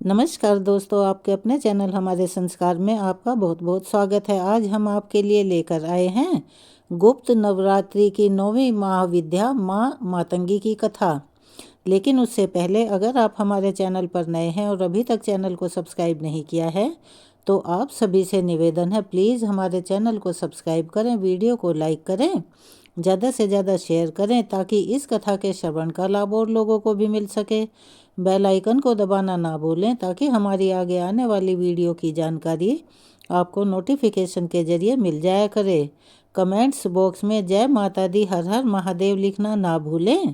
नमस्कार दोस्तों, आपके अपने चैनल हमारे संस्कार में आपका बहुत बहुत स्वागत है। आज हम आपके लिए लेकर आए हैं गुप्त नवरात्रि की 9वीं महाविद्या माँ मातंगी की कथा। लेकिन उससे पहले अगर आप हमारे चैनल पर नए हैं और अभी तक चैनल को सब्सक्राइब नहीं किया है तो आप सभी से निवेदन है, प्लीज़ हमारे चैनल को सब्सक्राइब करें, वीडियो को लाइक करें, ज़्यादा से ज़्यादा शेयर करें ताकि इस कथा के श्रवण का लाभ और लोगों को भी मिल सके। बेल आइकन को दबाना ना भूलें ताकि हमारी आगे आने वाली वीडियो की जानकारी आपको नोटिफिकेशन के जरिए मिल जाया करे। कमेंट्स बॉक्स में जय माता दी हर हर महादेव लिखना ना भूलें।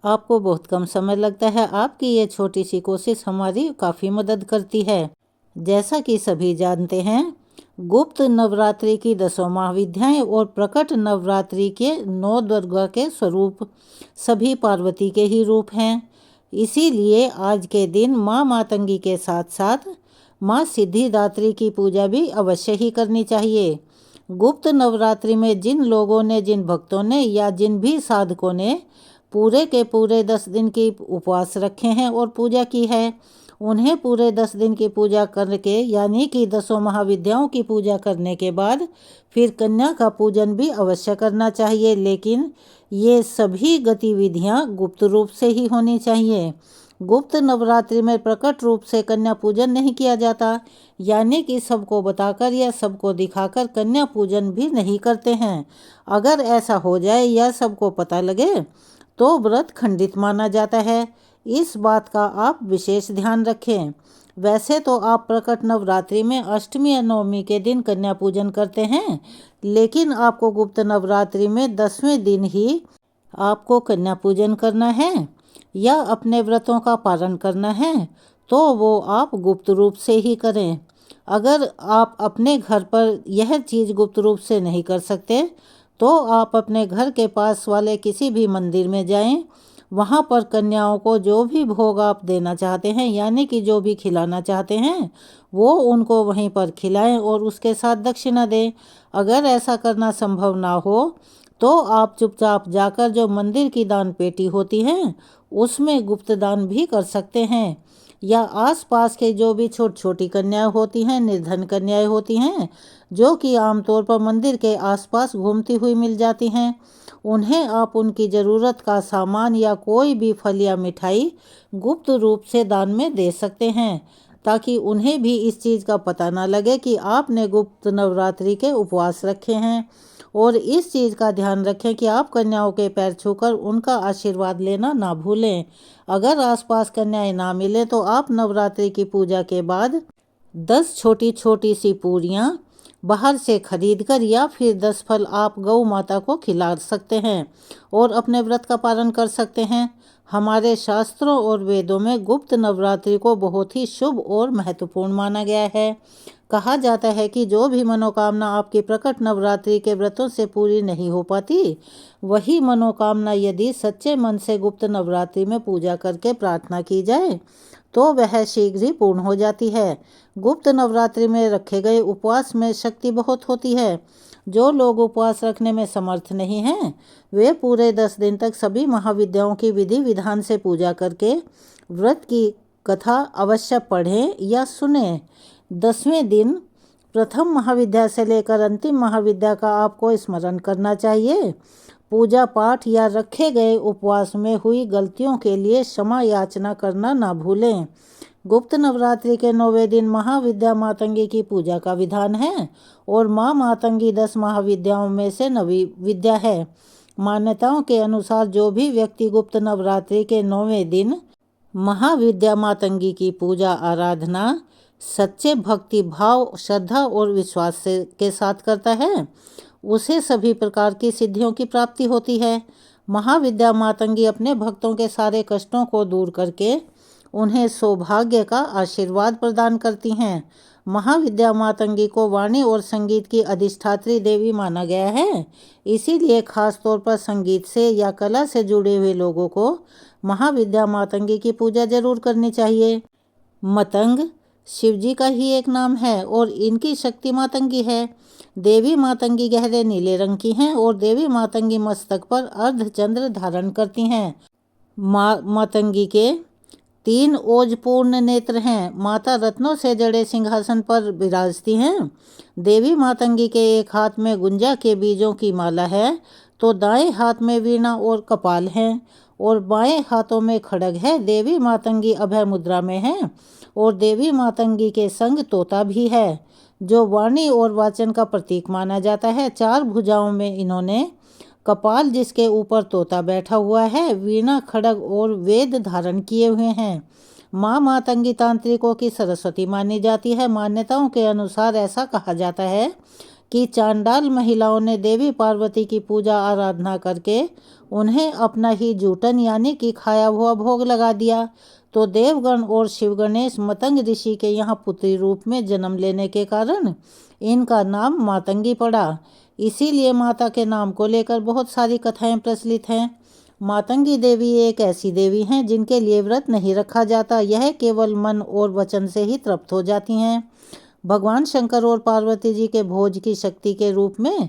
आपको बहुत कम समय लगता है, आपकी ये छोटी सी कोशिश हमारी काफ़ी मदद करती है। जैसा कि सभी जानते हैं, गुप्त नवरात्रि की 10 महाविद्याएं और प्रकट नवरात्रि के 9 दुर्गा के स्वरूप सभी पार्वती के ही रूप हैं। इसीलिए आज के दिन माँ मातंगी के साथ साथ माँ सिद्धिदात्री की पूजा भी अवश्य ही करनी चाहिए। गुप्त नवरात्रि में जिन लोगों ने, जिन भक्तों ने या जिन भी साधकों ने पूरे के पूरे 10 दिन की उपवास रखे हैं और पूजा की है, उन्हें पूरे 10 दिन की पूजा करके यानी कि 10 महाविद्याओं की पूजा करने के बाद फिर कन्या का पूजन भी अवश्य करना चाहिए। लेकिन ये सभी गतिविधियां गुप्त रूप से ही होनी चाहिए। गुप्त नवरात्रि में प्रकट रूप से कन्या पूजन नहीं किया जाता, यानी कि सबको बताकर या सबको दिखाकर कन्या पूजन भी नहीं करते हैं। अगर ऐसा हो जाए या सबको पता लगे तो व्रत खंडित माना जाता है। इस बात का आप विशेष ध्यान रखें। वैसे तो आप प्रकट नवरात्रि में अष्टमी या नवमी के दिन कन्या पूजन करते हैं, लेकिन आपको गुप्त नवरात्रि में 10वें दिन ही आपको कन्या पूजन करना है या अपने व्रतों का पालन करना है तो वो आप गुप्त रूप से ही करें। अगर आप अपने घर पर यह चीज़ गुप्त रूप से नहीं कर सकते तो आप अपने घर के पास वाले किसी भी मंदिर में जाएं। वहाँ पर कन्याओं को जो भी भोग आप देना चाहते हैं यानी कि जो भी खिलाना चाहते हैं वो उनको वहीं पर खिलाएं और उसके साथ दक्षिणा दें। अगर ऐसा करना संभव ना हो तो आप चुपचाप जाकर जो मंदिर की दान पेटी होती है उसमें गुप्त दान भी कर सकते हैं। या आसपास के जो भी छोटी छोटी कन्याएं होती हैं, निर्धन कन्याएं होती हैं जो कि आमतौर पर मंदिर के आसपास घूमती हुई मिल जाती हैं, उन्हें आप उनकी ज़रूरत का सामान या कोई भी फल या मिठाई गुप्त रूप से दान में दे सकते हैं ताकि उन्हें भी इस चीज़ का पता ना लगे कि आपने गुप्त नवरात्रि के उपवास रखे हैं। और इस चीज़ का ध्यान रखें कि आप कन्याओं के पैर छूकर उनका आशीर्वाद लेना ना भूलें। अगर आसपास कन्याएं ना मिले तो आप नवरात्रि की पूजा के बाद 10 छोटी छोटी सी पूरियाँ बाहर से खरीद कर या फिर 10 फल आप गौ माता को खिला सकते हैं और अपने व्रत का पालन कर सकते हैं। हमारे शास्त्रों और वेदों में गुप्त नवरात्रि को बहुत ही शुभ और महत्वपूर्ण माना गया है। कहा जाता है कि जो भी मनोकामना आपकी प्रकट नवरात्रि के व्रतों से पूरी नहीं हो पाती, वही मनोकामना यदि सच्चे मन से गुप्त नवरात्रि में पूजा करके प्रार्थना की जाए तो वह शीघ्र ही पूर्ण हो जाती है। गुप्त नवरात्रि में रखे गए उपवास में शक्ति बहुत होती है। जो लोग उपवास रखने में समर्थ नहीं हैं वे पूरे 10 दिन तक सभी महाविद्याओं की विधि विधान से पूजा करके व्रत की कथा अवश्य पढ़ें या सुने। 10वें दिन प्रथम महाविद्या से लेकर अंतिम महाविद्या का आपको स्मरण करना चाहिए। पूजा पाठ या रखे गए उपवास में हुई गलतियों के लिए क्षमा याचना करना ना भूलें। गुप्त नवरात्रि के 9वें दिन महाविद्या मातंगी की पूजा का विधान है और माँ मातंगी 10 महाविद्याओं में से 9वीं विद्या है। मान्यताओं के अनुसार जो भी व्यक्ति गुप्त नवरात्रि के 9वें दिन महाविद्या मातंगी की पूजा आराधना सच्चे भक्ति भाव, श्रद्धा और विश्वास से के साथ करता है उसे सभी प्रकार की सिद्धियों की प्राप्ति होती है। महाविद्या मातंगी अपने भक्तों के सारे कष्टों को दूर करके उन्हें सौभाग्य का आशीर्वाद प्रदान करती हैं। महाविद्या मातंगी को वाणी और संगीत की अधिष्ठात्री देवी माना गया है, इसीलिए खास तौर पर संगीत से या कला से जुड़े हुए लोगों को महाविद्या मातंगी की पूजा जरूर करनी चाहिए। मतंग शिवजी का ही एक नाम है और इनकी शक्ति मातंगी है। देवी मातंगी गहरे नीले रंग की हैं और देवी मातंगी मस्तक पर अर्धचंद्र धारण करती हैं। मातंगी के 3 ओजपूर्ण नेत्र हैं। माता रत्नों से जड़े सिंहासन पर विराजती हैं। देवी मातंगी के एक हाथ में गुंजा के बीजों की माला है, तो दाएं हाथ में वीणा और कपाल है, और बाएं हाथों में खड्ग है। देवी मातंगी अभय मुद्रा में है, और देवी मातंगी के संग तोता भी है, जो वाणी और वाचन का प्रतीक माना जाता है। 4 भुजाओं में इन्होंने कपाल, जिसके ऊपर तोता बैठा हुआ है, वीणा, खड्ग और वेद धारण किए हुए हैं। माँ मातंगी तांत्रिकों की सरस्वती मानी जाती है। मान्यताओं के अनुसार ऐसा कहा जाता है कि चांडाल महिलाओं ने देवी पार्वती की पूजा आराधना करके उन्हें अपना ही जूटन यानी कि खाया हुआ भोग लगा दिया, तो देवगण और शिव गणेश मतंग ऋषि के यहाँ पुत्री रूप में जन्म लेने के कारण इनका नाम मातंगी पड़ा। इसीलिए माता के नाम को लेकर बहुत सारी कथाएं प्रचलित हैं। मातंगी देवी एक ऐसी देवी हैं जिनके लिए व्रत नहीं रखा जाता, यह केवल मन और वचन से ही तृप्त हो जाती हैं। भगवान शंकर और पार्वती जी के भोज की शक्ति के रूप में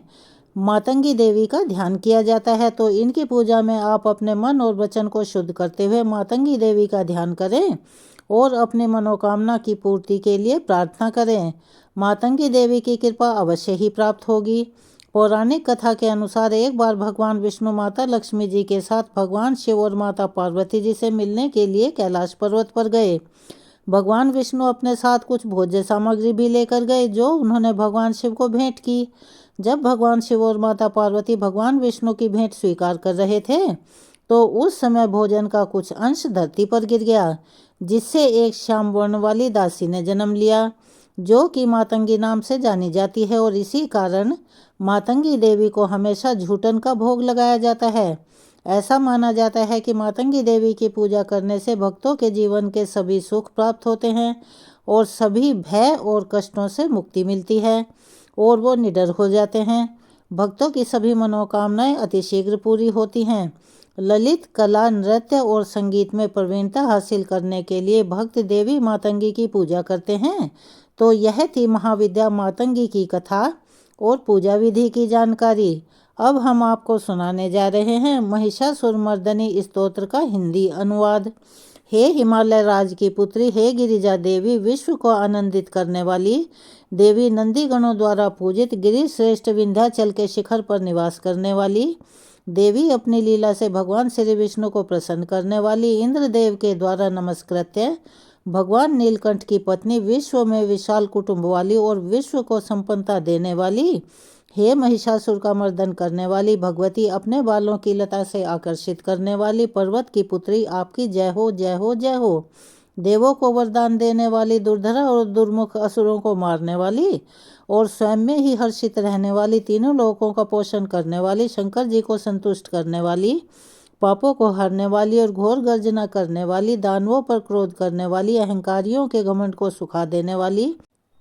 मातंगी देवी का ध्यान किया जाता है, तो इनकी पूजा में आप अपने मन और वचन को शुद्ध करते हुए मातंगी देवी का ध्यान करें और अपने मनोकामना की पूर्ति के लिए प्रार्थना करें। मातंगी देवी की कृपा अवश्य ही प्राप्त होगी। पौराणिक कथा के अनुसार एक बार भगवान विष्णु माता लक्ष्मी जी के साथ भगवान शिव और माता पार्वती जी से मिलने के लिए कैलाश पर्वत पर गए। भगवान विष्णु अपने साथ कुछ भोज्य सामग्री भी लेकर गए, जो उन्होंने भगवान शिव को भेंट की। जब भगवान शिव और माता पार्वती भगवान विष्णु की भेंट स्वीकार कर रहे थे, तो उस समय भोजन का कुछ अंश धरती पर गिर गया, जिससे एक श्याम वर्ण वाली दासी ने जन्म लिया, जो कि मातंगी नाम से जानी जाती है, और इसी कारण मातंगी देवी को हमेशा झूठन का भोग लगाया जाता है। ऐसा माना जाता है कि मातंगी देवी की पूजा करने से भक्तों के जीवन के सभी सुख प्राप्त होते हैं और सभी भय और कष्टों से मुक्ति मिलती है और वो निडर हो जाते हैं। भक्तों की सभी मनोकामनाएं अतिशीघ्र पूरी होती हैं। ललित कला, नृत्य और संगीत में प्रवीणता हासिल करने के लिए भक्त देवी मातंगी की पूजा करते हैं। तो यह थी महाविद्या मातंगी की कथा और पूजा विधि की जानकारी। अब हम आपको सुनाने जा रहे हैं महिषासुरमर्दिनी स्तोत्र का हिंदी अनुवाद। हे हिमालय राज की पुत्री, हे गिरिजा देवी, विश्व को आनंदित करने वाली देवी, नंदी गणों द्वारा पूजित गिरि श्रेष्ठ विंध्याचल के शिखर पर निवास करने वाली देवी, अपनी लीला से भगवान श्री विष्णु को प्रसन्न करने वाली, इंद्रदेव के द्वारा नमस्कृत्य भगवान नीलकंठ की पत्नी, विश्व में विशाल कुटुंब वाली और विश्व को संपन्नता देने वाली, हे महिषासुर का मर्दन करने वाली भगवती, अपने बालों की लता से आकर्षित करने वाली पर्वत की पुत्री, आपकी जय हो, जय हो, जय हो। देवों को वरदान देने वाली, दुर्धरा और दुर्मुख असुरों को मारने वाली और स्वयं में ही हर्षित रहने वाली, तीनों लोकों का पोषण करने वाली, शंकर जी को संतुष्ट करने वाली, पापों को हरने वाली और घोर गर्जना करने वाली, दानवों पर क्रोध करने वाली, अहंकारियों के घमंड को सुखा देने वाली,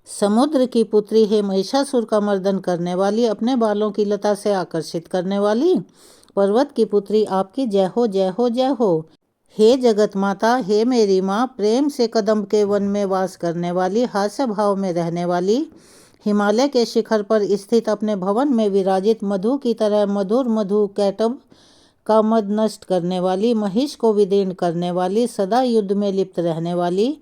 समुद्र की पुत्री, हे महिषासुर का मर्दन करने वाली, अपने बालों की लता से आकर्षित करने वाली पर्वत की पुत्री, आपकी जय हो, जय हो, जय हो। हे जगत माता, हे मेरी माँ, प्रेम से कदम्ब के वन में वास करने वाली, हास्य भाव में रहने वाली, हिमालय के शिखर पर स्थित अपने भवन में विराजित, मधु की तरह मधुर मधु कैटभ का मद नष्ट करने वाली, महिष को विदीर्ण करने वाली, सदा युद्ध में लिप्त रहने वाली,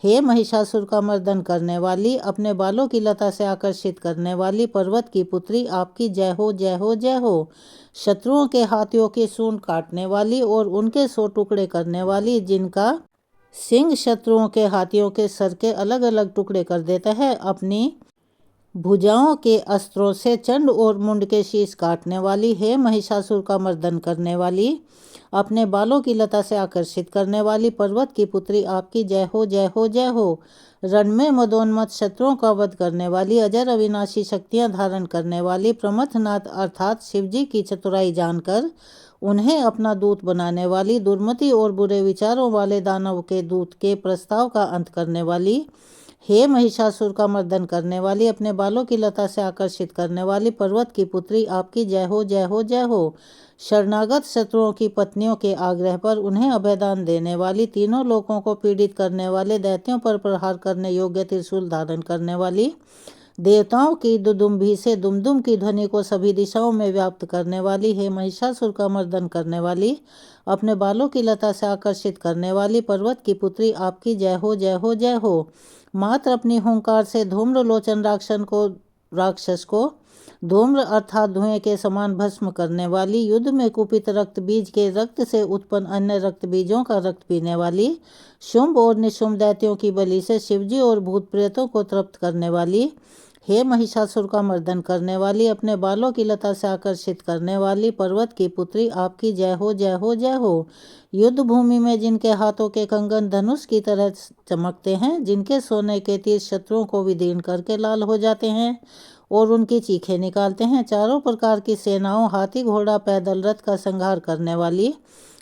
हे महिषासुर का मर्दन करने वाली, अपने बालों की लता से आकर्षित करने वाली पर्वत की पुत्री, आपकी जय हो, जय हो, जय हो। शत्रुओं के हाथियों की सूंड काटने वाली और उनके 100 टुकड़े करने वाली, जिनका सिंह शत्रुओं के हाथियों के सर के अलग अलग टुकड़े कर देता है, अपनी भुजाओं के अस्त्रों से चंड और मुंड के शीश काटने वाली, हे महिषासुर का मर्दन करने वाली, अपने बालों की लता से आकर्षित करने वाली पर्वत की पुत्री, आपकी जय हो, जय हो, जय हो। रण में मदोन्मत्त शत्रुओं का वध करने वाली, अजर अविनाशी शक्तियां धारण करने वाली, प्रमथनाथ अर्थात शिवजी की चतुराई जानकर उन्हें अपना दूत बनाने वाली, दुर्मति और बुरे विचारों वाले दानव के दूत के प्रस्ताव का अंत करने वाली, हे महिषासुर का मर्दन करने वाली, अपने बालों की लता से आकर्षित करने वाली पर्वत की पुत्री, आपकी जय हो, जय हो, जय हो। शरणागत शत्रुओं की पत्नियों के आग्रह पर उन्हें अभयदान देने वाली, तीनों लोकों को पीड़ित करने वाले, दैत्यों पर प्रहार करने योग्य त्रिशूल धारण करने वाली, देवताओं की दुदुम्भी से दुमदुम की ध्वनि को सभी दिशाओं में व्याप्त करने वाली, हे महिषासुर का मर्दन करने वाली, अपने बालों की लता से आकर्षित करने वाली पर्वत की पुत्री, आपकी जय हो जय हो जय हो। मात्र अपनी हुंकार से धूम्रलोचन राक्षस को धूम्र अर्थात धुएं के समान भस्म करने वाली, युद्ध में कुपित रक्त बीज के रक्त से उत्पन्न अन्य रक्त बीजों का रक्त पीने वाली, शुंभ और निशुंभ दैत्यों की बलि से शिवजी और भूत प्रेतों को तृप्त करने वाली, हे महिषासुर का मर्दन करने वाली, अपने बालों की लता से आकर्षित करने वाली पर्वत की पुत्री, आपकी जय हो जय हो जय हो। युद्ध भूमि में जिनके हाथों के कंगन धनुष की तरह चमकते हैं, जिनके सोने के तीर शत्रुओं को विदीर्ण करके लाल हो जाते हैं और उनकी चीखें निकालते हैं, चारों प्रकार की सेनाओं, हाथी घोड़ा पैदल रथ का संहार करने वाली,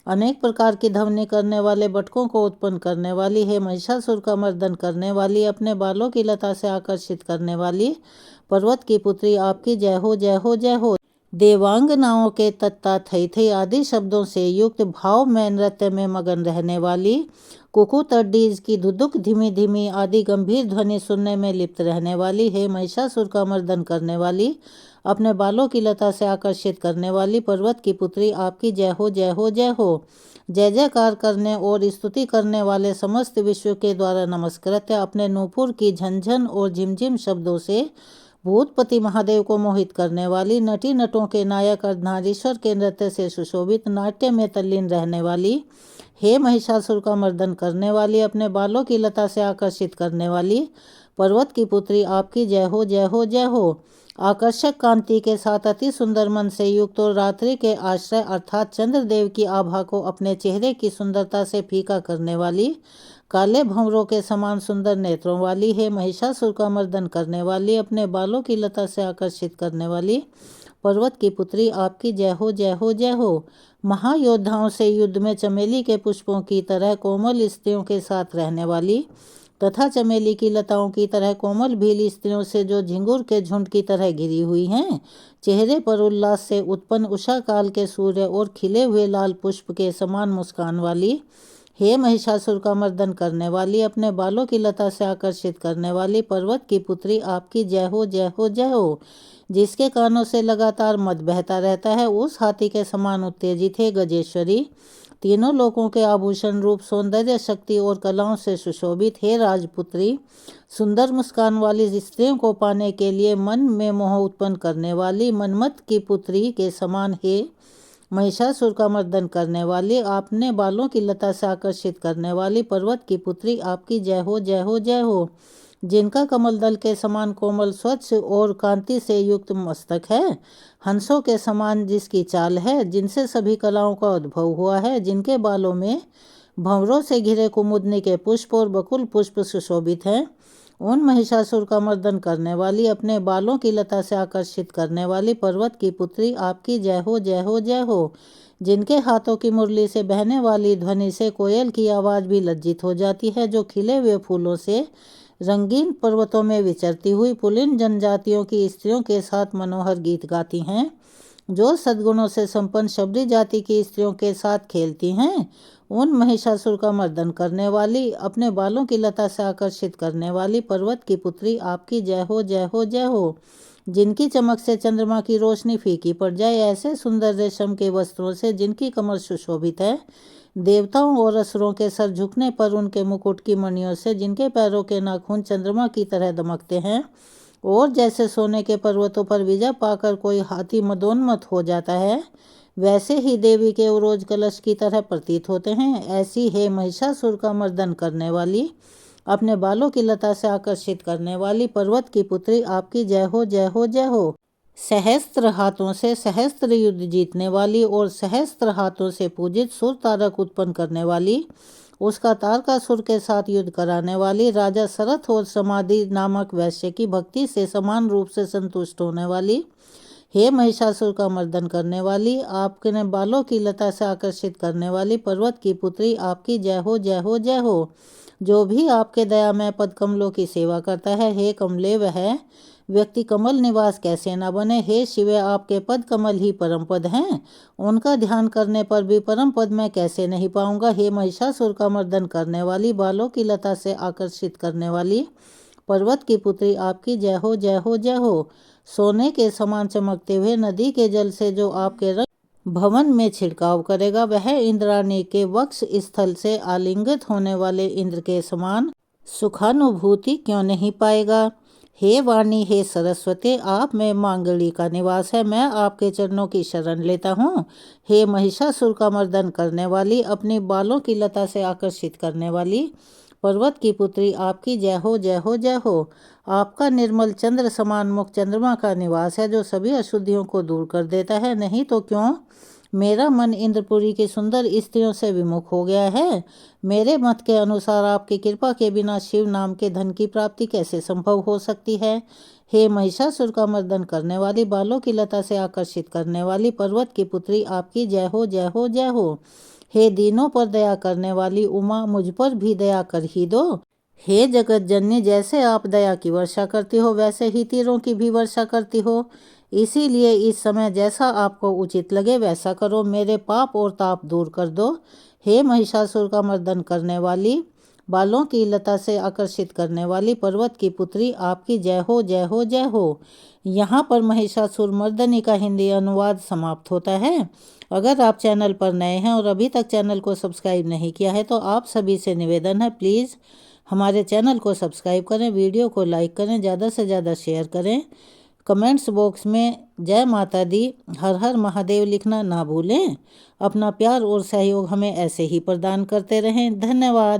अनेक प्रकार की ध्वनि करने वाले बटकों को उत्पन्न करने वाली, हे महिषासुर का मर्दन करने वाली, अपने बालों की लता से आकर्षित करने वाली पर्वत की पुत्री, आपकी जय हो जय हो जय हो। देवांगनाओं के तत्ता थई थई आदि शब्दों से युक्त भाव में नृत्य में मगन रहने वाली, कुकू तड्डीज की धुधुक धीमी धीमी आदि गंभीर ध्वनि सुनने में लिप्त रहने वाली, हे महिषासुर का मर्दन करने वाली, अपने बालों की लता से आकर्षित करने वाली पर्वत की पुत्री, आपकी जय हो जय हो जय हो। जय जयकार करने और स्तुति करने वाले समस्त विश्व के द्वारा नमस्कृत, अपने नूपुर की झंझन और झिमझिम शब्दों से भूतपति महादेव को मोहित करने वाली, नटी नटों के नायक अर्धनारीश्वर के नृत्य से सुशोभित नाट्य में तल्लीन रहने वाली, हे महिषासुर का मर्दन करने वाली, अपने बालों की लता से आकर्षित करने वाली पर्वत की पुत्री, आपकी जय हो जय हो जय हो। आकर्षक कांति के साथ अति सुंदर मन से युक्त और रात्रि के आश्रय अर्थात चंद्रदेव की आभा को अपने चेहरे की सुंदरता से फीका करने वाली, काले भंवरों के समान सुंदर नेत्रों वाली, हे महिषासुर का मर्दन करने वाली, अपने बालों की लता से आकर्षित करने वाली पर्वत की पुत्री, आपकी जय हो जय हो जय हो। महायोद्धाओं से युद्ध में चमेली के पुष्पों की तरह कोमल स्त्रियों के साथ रहने वाली तथा चमेली की लताओं की तरह कोमल भीली स्त्रियों से जो झिंगुर के झुंड की तरह घिरी हुई हैं, चेहरे पर उल्लास से उत्पन्न उषा काल के सूर्य और खिले हुए लाल पुष्प के समान मुस्कान वाली, हे महिषासुर का मर्दन करने वाली, अपने बालों की लता से आकर्षित करने वाली पर्वत की पुत्री, आपकी जय हो जय हो जय हो। जिसके कानों से लगातार मद बहता रहता है, उस हाथी के समान उत्तेजित है गजेश्वरी, तीनों लोकों के आभूषण रूप सौंदर्य शक्ति और कलाओं से सुशोभित, हे राजपुत्री, सुंदर मुस्कान वाली स्त्रियों को पाने के लिए मन में मोह उत्पन्न करने वाली मनमत की पुत्री के समान, हे महिषासुर का मर्दन करने वाली, आपने बालों की लता से आकर्षित करने वाली पर्वत की पुत्री, आपकी जय हो जय हो जय हो। जिनका कमल दल के समान कोमल स्वच्छ और कांति से युक्त मस्तक है, हंसों के समान जिसकी चाल है, जिनसे सभी कलाओं का उद्भव हुआ है, जिनके बालों में भंवरों से घिरे कुमुदनी के पुष्प और बकुल पुष्प सुशोभित हैं, उन महिषासुर का मर्दन करने वाली, अपने बालों की लता से आकर्षित करने वाली पर्वत की पुत्री, आपकी जय हो जय हो जय हो। जिनके हाथों की मुरली से बहने वाली ध्वनि से कोयल की आवाज़ भी लज्जित हो जाती है, जो खिले हुए फूलों से रंगीन पर्वतों में विचरती हुई पुलिन जनजातियों की स्त्रियों के साथ मनोहर गीत गाती हैं, जो सद्गुणों से संपन्न शबरी जाति की स्त्रियों के साथ खेलती हैं, उन महिषासुर का मर्दन करने वाली, अपने बालों की लता से आकर्षित करने वाली पर्वत की पुत्री, आपकी जय हो जय हो जय हो। जिनकी चमक से चंद्रमा की रोशनी फीकी पड़ जाए, ऐसे सुंदर रेशम के वस्त्रों से जिनकी कमर सुशोभित है, देवताओं और असुरों के सर झुकने पर उनके मुकुट की मणियों से जिनके पैरों के नाखून चंद्रमा की तरह दमकते हैं, और जैसे सोने के पर्वतों पर विजय पाकर कोई हाथी मदोन्मत्त हो जाता है, वैसे ही देवी के उरोज कलश की तरह प्रतीत होते हैं, ऐसी है महिषासुर का मर्दन करने वाली, अपने बालों की लता से आकर्षित करने वाली पर्वत की पुत्री, आपकी जय हो जय हो जय हो। सहस्त्र हाथों से सहस्त्र युद्ध जीतने वाली और सहस्त्र हाथों से पूजित सुर तारक उत्पन्न करने वाली, उसका तारकासुर के साथ युद्ध कराने वाली, राजा सरथ और समाधि नामक वैश्य की भक्ति से समान रूप से संतुष्ट होने वाली, हे महिषासुर का मर्दन करने वाली, आपके बालों की लता से आकर्षित करने वाली पर्वत की पुत्री, आपकी जय हो जय हो जय हो। जो भी आपके दया में पद कमलों की सेवा करता है, हे कमले, वह व्यक्ति कमल निवास कैसे न बने, हे शिव, आपके पद कमल ही परम पद हैं, उनका ध्यान करने पर भी परम पद मैं कैसे नहीं पाऊंगा, हे महिषासुर का मर्दन करने वाली, बालों की लता से आकर्षित करने वाली पर्वत की पुत्री आपकी जय हो जय हो जय हो। सोने के समान चमकते हुए नदी के जल से जो आपके रंग भवन में छिड़काव करेगा, वह इंद्राणी के वक्ष स्थल से आलिंगित होने वाले इंद्र के समान सुखानुभूति क्यों नहीं पाएगा। हे वाणी, हे सरस्वती, आप में मांगली का निवास है। मैं आपके चरणों की शरण लेता हूँ। हे महिषासुर का मर्दन करने वाली, अपने बालों की लता से आकर्षित करने वाली पर्वत की पुत्री आपकी जय हो जय हो जय हो। आपका निर्मल चंद्र समान मुख चंद्रमा का निवास है, जो सभी अशुद्धियों को दूर कर देता है। नहीं तो क्यों, मेरा मन इंद्रपुरी की सुंदर स्त्रियों से विमुख हो गया है। मेरे मत के अनुसार आपकी कृपा के बिना शिव नाम के धन की प्राप्ति कैसे संभव हो सकती है। हे महिषासुर का मर्दन करने वाली, बालों की लता से आकर्षित करने वाली पर्वत की पुत्री आपकी जय हो जय हो जय हो। हे दीनों पर दया करने वाली उमा, मुझ पर भी दया कर ही दो। हे जगत जननी, जैसे आप दया की वर्षा करती हो, वैसे ही तीरों की भी वर्षा करती हो। इसीलिए इस समय जैसा आपको उचित लगे वैसा करो, मेरे पाप और ताप दूर कर दो। हे महिषासुर का मर्दन करने वाली, बालों की लता से आकर्षित करने वाली पर्वत की पुत्री आपकी जय हो जय हो जय हो। यहाँ पर महिषासुर मर्दनी का हिंदी अनुवाद समाप्त होता है। अगर आप चैनल पर नए हैं और अभी तक चैनल को सब्सक्राइब नहीं किया है, तो आप सभी से निवेदन है, प्लीज़ हमारे चैनल को सब्सक्राइब करें, वीडियो को लाइक करें, ज़्यादा से ज़्यादा शेयर करें। कमेंट्स बॉक्स में जय माता दी, हर हर महादेव लिखना ना भूलें। अपना प्यार और सहयोग हमें ऐसे ही प्रदान करते रहें। धन्यवाद।